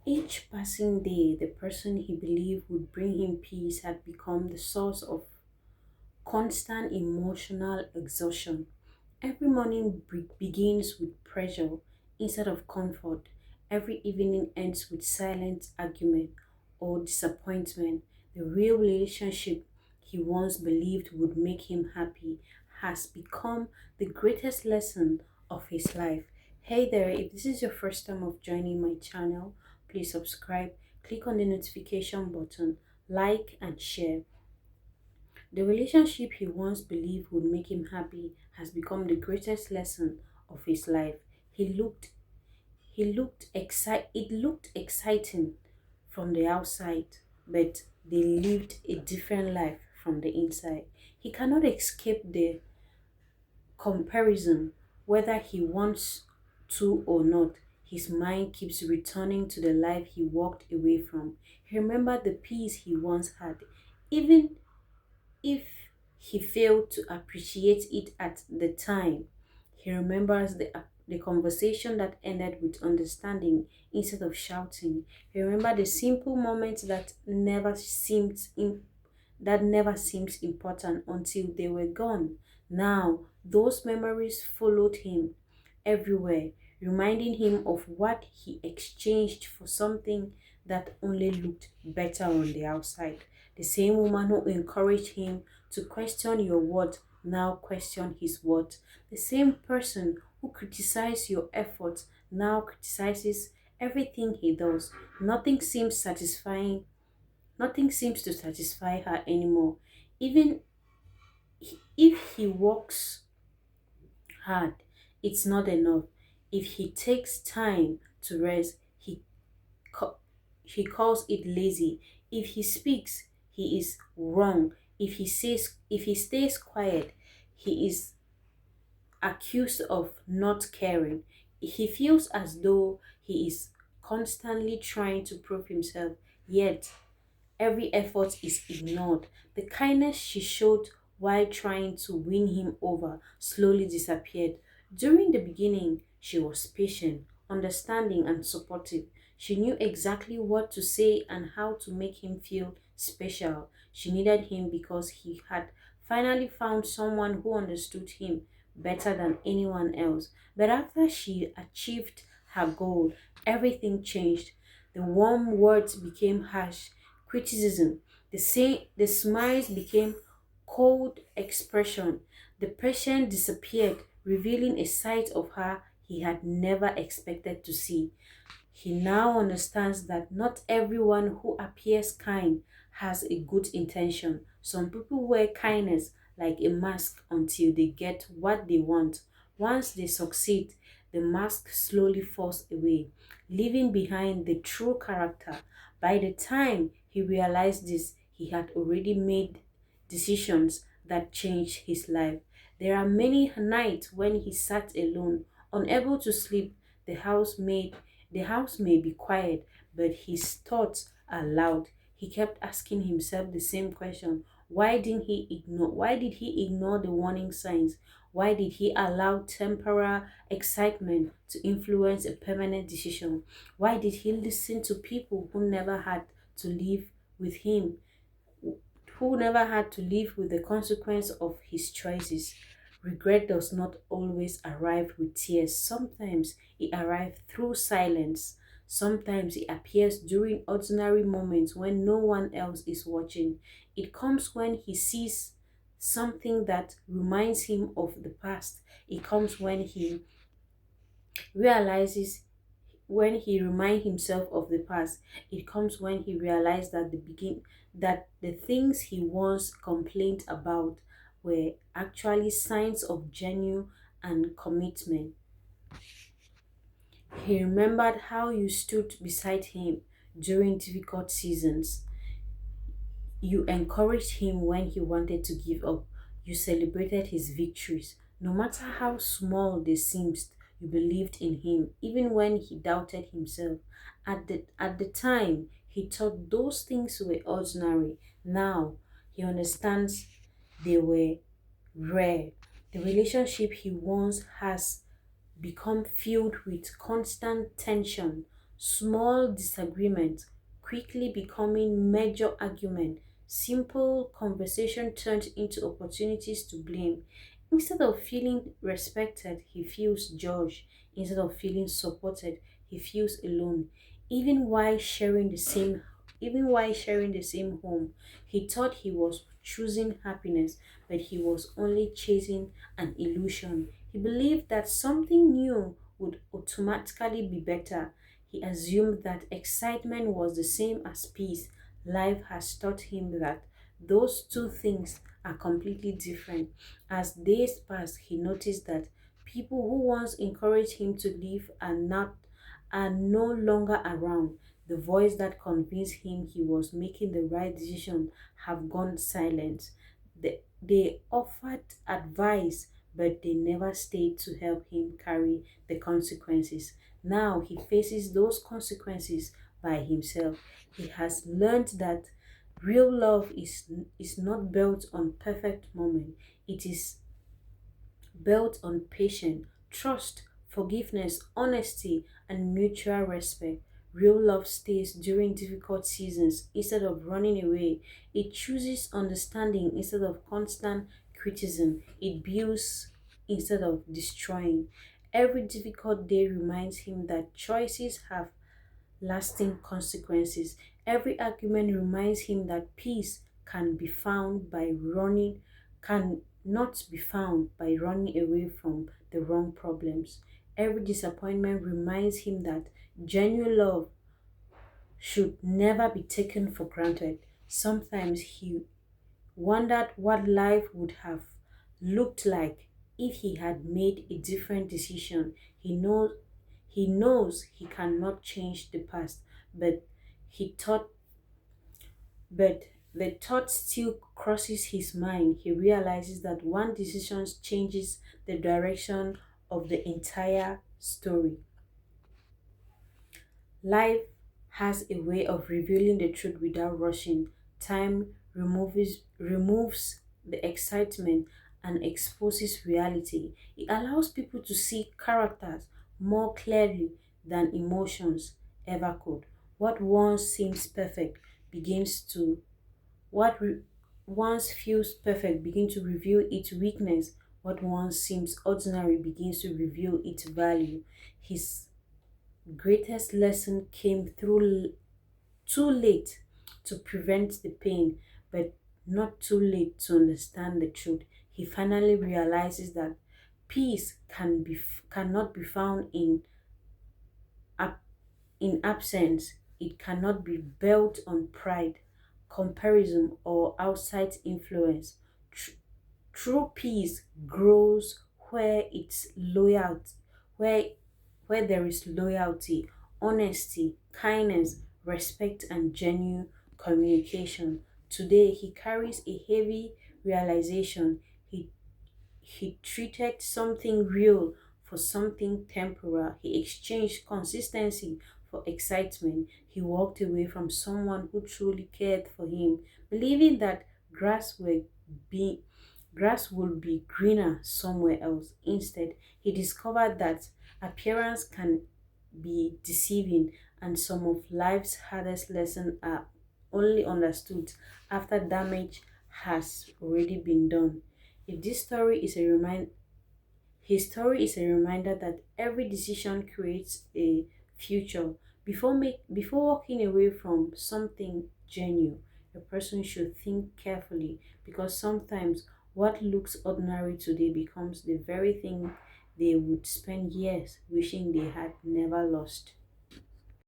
Each passing day, the person he believed would bring him peace had become the source of constant emotional exhaustion. Every morning begins with pressure instead of comfort. Every evening ends with silent argument or disappointment. The real relationship he once believed would make him happy has become the greatest lesson of his life. Hey there, if this is your first time of joining my channel, please subscribe, click on the notification button, like and share. The relationship he once believed would make him happy has become the greatest lesson of his life. It looked exciting from the outside, but they lived a different life from the inside. He cannot escape the comparison, whether he wants to or not. His mind keeps returning to the life he walked away from. He remembered the peace he once had, even if he failed to appreciate it at the time. He remembers the conversation that ended with understanding instead of shouting. He remembers the simple moments that never seems important until they were gone. Now, those memories followed him everywhere, reminding him of what he exchanged for something that only looked better on the outside. The same woman who encouraged him to question your worth now question his worth. The same person who criticized your efforts now criticizes everything he does. Nothing seems to satisfy her anymore. Even if he works hard, it's not enough. If he takes time to rest, ca- he calls it lazy. If he speaks, he is wrong. If he stays quiet, he is accused of not caring. He feels as though he is constantly trying to prove himself, yet every effort is ignored. The kindness she showed while trying to win him over slowly disappeared. During the beginning, she was patient, understanding, and supportive. She knew exactly what to say and how to make him feel special. She needed him because he had finally found someone who understood him better than anyone else. But after she achieved her goal, everything changed. The warm words became harsh criticism. The smiles became cold expression. The passion disappeared, revealing a side of her he had never expected to see. He now understands that not everyone who appears kind has a good intention. Some people wear kindness like a mask until they get what they want. Once they succeed, the mask slowly falls away, leaving behind the true character. By the time he realized this, he had already made decisions that changed his life. There are many nights when he sat alone, unable to sleep. The house made the house may be quiet, but his thoughts are loud. He kept asking himself the same question. Why did he ignore the warning signs? Why did he allow temporary excitement to influence a permanent decision? Why did he listen to people with him, who never had to live with the consequence of his choices? Regret does not always arrive with tears. Sometimes it arrives through silence. Sometimes it appears during ordinary moments when no one else is watching. It comes when he sees something that reminds him of the past. It comes realizes when he reminds himself of the past. It comes when he realized that the things he once complained about were actually signs of genuine and commitment. He remembered how you stood beside him during difficult seasons. You encouraged him when he wanted to give up. You celebrated his victories. No matter how small they seemed, you believed in him, even when he doubted himself. At the time, he thought those things were ordinary. Now, he understands they were rare. The relationship he once has become filled with constant tension, Small disagreements quickly becoming major argument. Simple conversation turned into opportunities to blame. Instead of feeling respected, he feels judged. Instead of feeling supported, he feels alone. Even while sharing the same home, he thought he was choosing happiness, but he was only chasing an illusion. He believed that something new would automatically be better. He assumed that excitement was the same as peace. Life has taught him that those two things are completely different. As days passed, he noticed that people who once encouraged him to live are no longer around. The voice that convinced him he was making the right decision have gone silent. They offered advice, but they never stayed to help him carry the consequences. Now he faces those consequences by himself. He has learned that real love is not built on perfect moment. It is built on patience, trust, forgiveness, honesty, and mutual respect. Real love stays during difficult seasons instead of running away. It chooses understanding instead of constant criticism. It builds instead of destroying. Every difficult day reminds him that choices have lasting consequences. Every argument reminds him that peace can not be found by running away from the wrong problems. Every disappointment reminds him that genuine love should never be taken for granted. Sometimes he wondered what life would have looked like if he had made a different decision. He knows he cannot change the past, but he thought but the thought still crosses his mind. He realizes that one decision changes the direction of the entire story. Life has a way of revealing the truth without rushing. Time removes the excitement and exposes reality. It allows people to see characters more clearly than emotions ever could. What once seems perfect begins to what once feels perfect begins to reveal its weakness. What once seems ordinary begins to reveal its value. His greatest lesson came too late to prevent the pain, but not too late to understand the truth. He finally realizes that peace cannot be found ab- in absence. It cannot be built on pride, comparison, or outside influence. Tr- True peace grows where where there is loyalty, honesty, kindness, respect, and genuine communication. Today, he carries a heavy realization. He treated something real for something temporal. He exchanged consistency for excitement. He walked away from someone who truly cared for him, believing that grass will be grass would be greener somewhere else. Instead, he discovered that appearance can be deceiving, and some of life's hardest lessons are only understood after damage has already been done. If this story is a reminder His story is a reminder that every decision creates a future. Before walking away from something genuine, a person should think carefully, because sometimes what looks ordinary today becomes the very thing they would spend years wishing they had never lost.